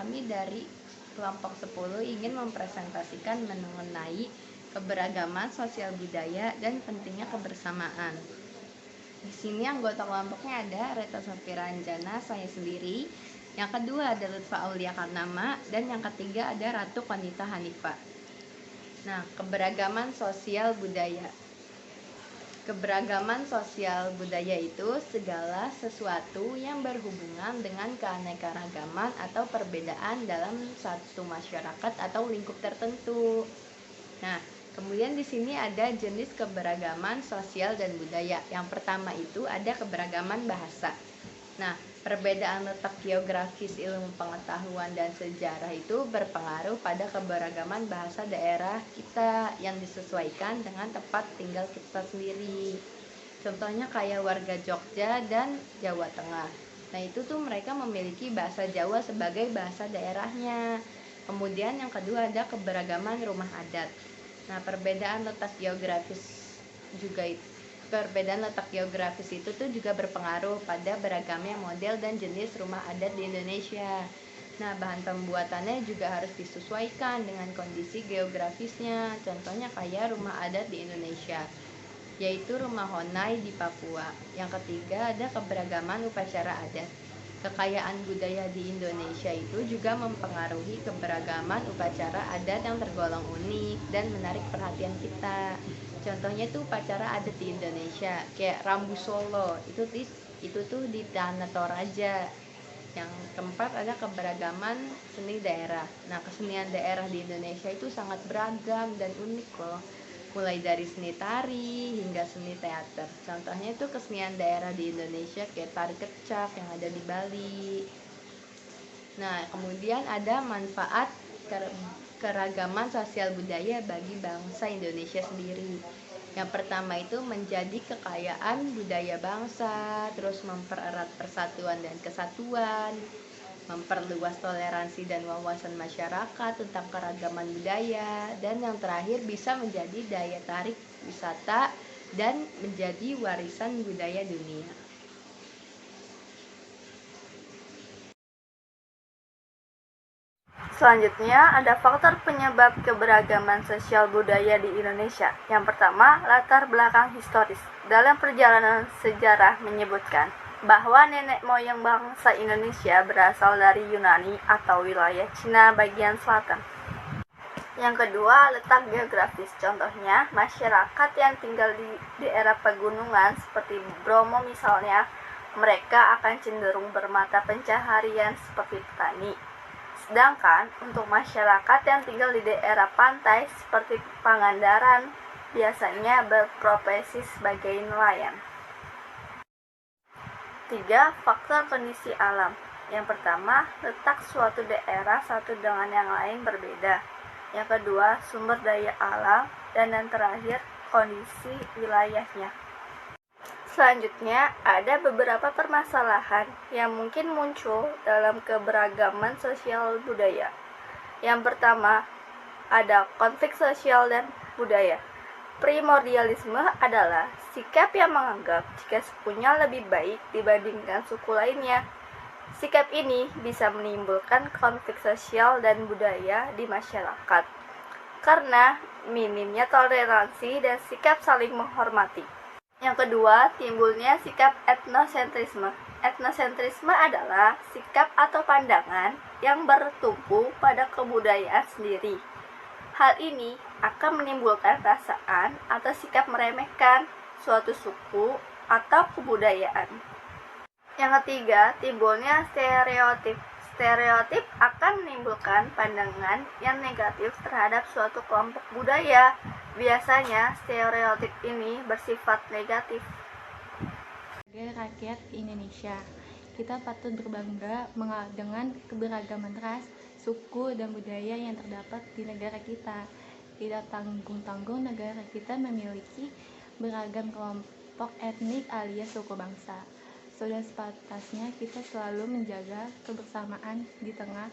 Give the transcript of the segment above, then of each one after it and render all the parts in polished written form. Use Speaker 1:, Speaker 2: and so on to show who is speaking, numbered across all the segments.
Speaker 1: kami dari kelompok 10 ingin mempresentasikan mengenai keberagaman sosial budaya dan pentingnya kebersamaan. Di sini anggota kelompoknya ada Reta Safira Anjana, saya sendiri. Yang kedua ada Lutfa Aulia Karnama, dan yang ketiga ada Ratu Konita Hanifa. Nah, keberagaman sosial budaya. Keberagaman sosial budaya itu segala sesuatu yang berhubungan dengan keanekaragaman atau perbedaan dalam satu masyarakat atau lingkup tertentu. Nah, kemudian di sini ada jenis keberagaman sosial dan budaya. Yang pertama itu ada keberagaman bahasa. Nah, perbedaan letak geografis ilmu pengetahuan dan sejarah itu berpengaruh pada keberagaman bahasa daerah kita yang disesuaikan dengan tempat tinggal kita sendiri. Contohnya kayak warga Jogja dan Jawa Tengah. Nah, itu tuh mereka memiliki bahasa Jawa sebagai bahasa daerahnya. Kemudian yang kedua ada keberagaman rumah adat. Nah, perbedaan letak geografis itu tuh juga berpengaruh pada beragamnya model dan jenis rumah adat di Indonesia. Nah, bahan pembuatannya juga harus disesuaikan dengan kondisi geografisnya. Contohnya kayak rumah adat di Indonesia, yaitu rumah Honai di Papua. Yang ketiga ada keberagaman upacara adat. Kekayaan budaya di Indonesia itu juga mempengaruhi keberagaman upacara adat yang tergolong unik dan menarik perhatian kita. Contohnya tuh upacara adat di Indonesia kayak Rambu Solo, itu tuh di Tanah Toraja. Yang keempat ada keberagaman seni daerah. Nah, kesenian daerah di Indonesia itu sangat beragam dan unik loh. Mulai dari seni tari hingga seni teater. Contohnya itu kesenian daerah di Indonesia kayak tari kecak yang ada di Bali. Nah, kemudian ada manfaat keragaman sosial budaya bagi bangsa Indonesia sendiri. Yang pertama itu menjadi kekayaan budaya bangsa, terus mempererat persatuan dan kesatuan, memperluas toleransi dan wawasan masyarakat tentang keragaman budaya, dan yang terakhir bisa menjadi daya tarik wisata dan menjadi warisan budaya dunia.
Speaker 2: Selanjutnya, ada faktor penyebab keberagaman sosial budaya di Indonesia. Yang pertama, latar belakang historis. Dalam perjalanan sejarah menyebutkan bahwa nenek moyang bangsa Indonesia berasal dari Yunani atau wilayah Cina bagian selatan. Yang kedua, letak geografis. Contohnya, masyarakat yang tinggal di daerah pegunungan seperti Bromo misalnya, mereka akan cenderung bermata pencaharian seperti petani. Sedangkan untuk masyarakat yang tinggal di daerah pantai seperti Pangandaran biasanya berprofesi sebagai nelayan. 3. Faktor kondisi alam. Yang pertama, letak suatu daerah satu dengan yang lain berbeda. Yang kedua, sumber daya alam. Dan yang terakhir, kondisi wilayahnya. Selanjutnya, ada beberapa permasalahan yang mungkin muncul dalam keberagaman sosial budaya. Yang pertama, ada konflik sosial dan budaya. Primordialisme adalah sikap yang menganggap jika sukunya lebih baik dibandingkan suku lainnya. Sikap ini bisa menimbulkan konflik sosial dan budaya di masyarakat karena minimnya toleransi dan sikap saling menghormati. Yang kedua, timbulnya sikap etnosentrisme. Etnosentrisme adalah sikap atau pandangan yang bertumpu pada kebudayaan sendiri. Hal ini akan menimbulkan perasaan atau sikap meremehkan suatu suku atau kebudayaan. Yang ketiga, timbulnya stereotip. Stereotip akan menimbulkan pandangan yang negatif terhadap suatu kelompok budaya. Biasanya stereotip ini bersifat negatif.
Speaker 3: Sebagai rakyat Indonesia, kita patut berbangga dengan keberagaman ras, suku, dan budaya yang terdapat di negara kita. Tidak tanggung-tanggung negara kita memiliki beragam kelompok etnik alias suku bangsa. Sudah sepantasnya kita selalu menjaga kebersamaan di tengah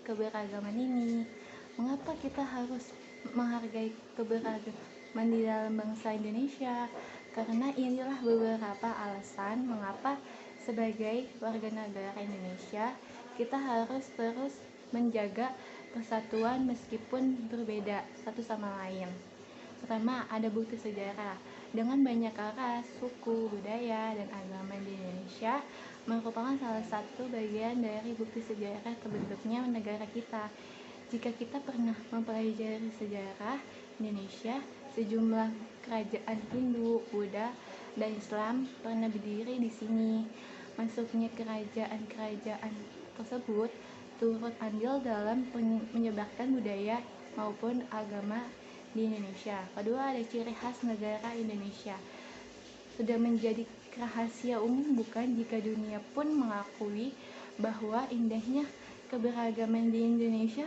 Speaker 3: keberagaman ini. Mengapa kita harus menghargai keberagaman di dalam bangsa Indonesia? Karena inilah beberapa alasan mengapa sebagai warga negara Indonesia kita harus terus menjaga persatuan meskipun berbeda satu sama lain. Pertama, ada bukti sejarah. Dengan banyak ras, suku, budaya, dan agama di Indonesia merupakan salah satu bagian dari bukti sejarah terbentuknya negara kita. Jika kita pernah mempelajari sejarah Indonesia, sejumlah kerajaan Hindu, Buddha, dan Islam pernah berdiri di sini. Masuknya kerajaan-kerajaan tersebut turut andil dalam menyebarkan budaya maupun agama di Indonesia. Kedua, ada ciri khas negara Indonesia. Sudah menjadi rahasia umum bukan jika dunia pun mengakui bahwa indahnya keberagaman di Indonesia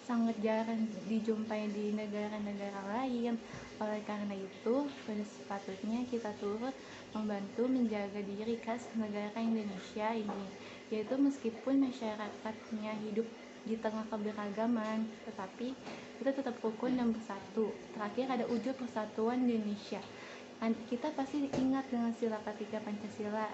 Speaker 3: sangat jarang dijumpai di negara-negara lain. Oleh karena itu, sudah sepatutnya kita turut membantu menjaga diri khas negara Indonesia ini, yaitu meskipun masyarakatnya hidup di tengah keberagaman, tetapi kita tetap rukun dan bersatu. Terakhir, ada wujud persatuan Indonesia. Kita pasti ingat dengan sila ketiga Pancasila,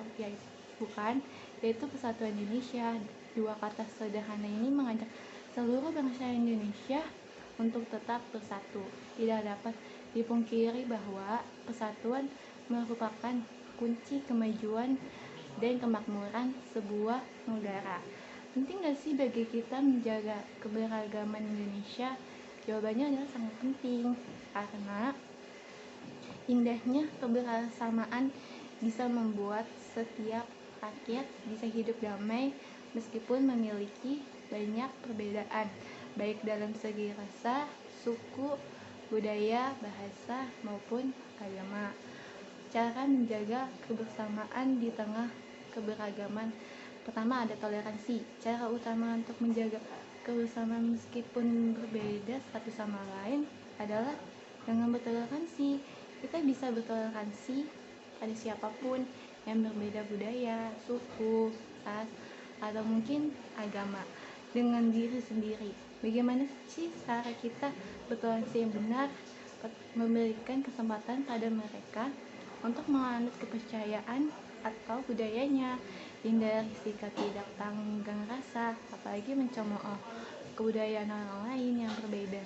Speaker 3: yaitu persatuan Indonesia. Dua kata sederhana ini mengajak seluruh bangsa Indonesia untuk tetap bersatu. Tidak dapat dipungkiri bahwa persatuan merupakan kunci kemajuan dan kemakmuran sebuah negara. Penting gak sih bagi kita menjaga keberagaman Indonesia? Jawabannya adalah sangat penting, karena indahnya kebersamaan bisa membuat setiap rakyat bisa hidup damai meskipun memiliki banyak perbedaan, baik dalam segi rasa, suku, budaya, bahasa, maupun agama. Cara menjaga kebersamaan di tengah keberagaman: pertama, ada toleransi. Cara utama untuk menjaga kebersamaan meskipun berbeda satu sama lain adalah dengan bertoleransi. Kita bisa bertoleransi pada siapapun yang berbeda budaya, suku, ras, atau mungkin agama dengan diri sendiri. Bagaimana sih cara kita bertoleransi yang benar? Memberikan kesempatan pada mereka untuk menganut kepercayaan atau budayanya, hindari sikap tidak tanggung rasa, apalagi mencemooh kebudayaan orang lain yang berbeda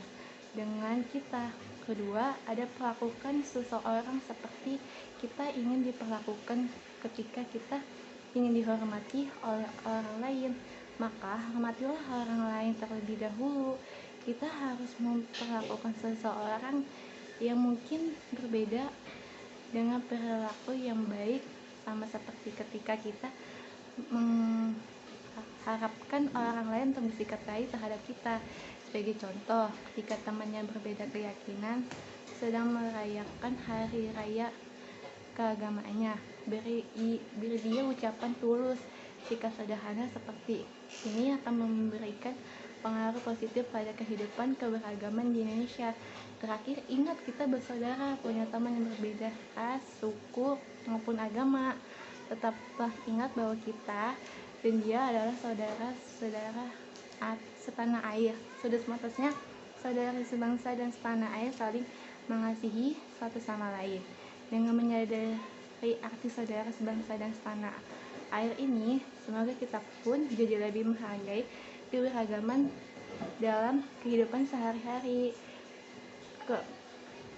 Speaker 3: dengan kita. Kedua, ada perlakukan seseorang seperti kita ingin diperlakukan. Ketika kita ingin dihormati oleh orang lain, maka hormatilah orang lain terlebih dahulu. Kita harus memperlakukan seseorang yang mungkin berbeda dengan perilaku yang baik, sama seperti ketika kita mengharapkan orang lain untuk bersikap baik terhadap kita. Sebagai contoh, ketika temannya berbeda keyakinan sedang merayakan hari raya keagamaannya, beri dia ucapan tulus. Sikap sederhana seperti ini akan memberikan pengaruh positif pada kehidupan keberagaman di Indonesia. Terakhir, ingat kita bersaudara, punya teman yang berbeda ras, suku, maupun agama. Tetaplah ingat bahwa kita dan dia adalah saudara-saudara setanah air. Sudah sepantasnya saudara sebangsa dan setanah air saling mengasihi satu sama lain. Dengan menyadari arti saudara sebangsa dan setanah air ini, semoga kita pun jadi lebih menghargai keberagaman dalam kehidupan sehari-hari.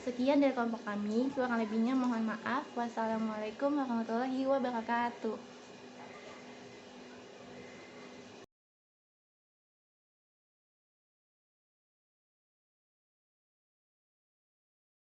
Speaker 3: Sekian dari kelompok kami, kurang lebihnya mohon maaf. Wassalamualaikum warahmatullahi wabarakatuh.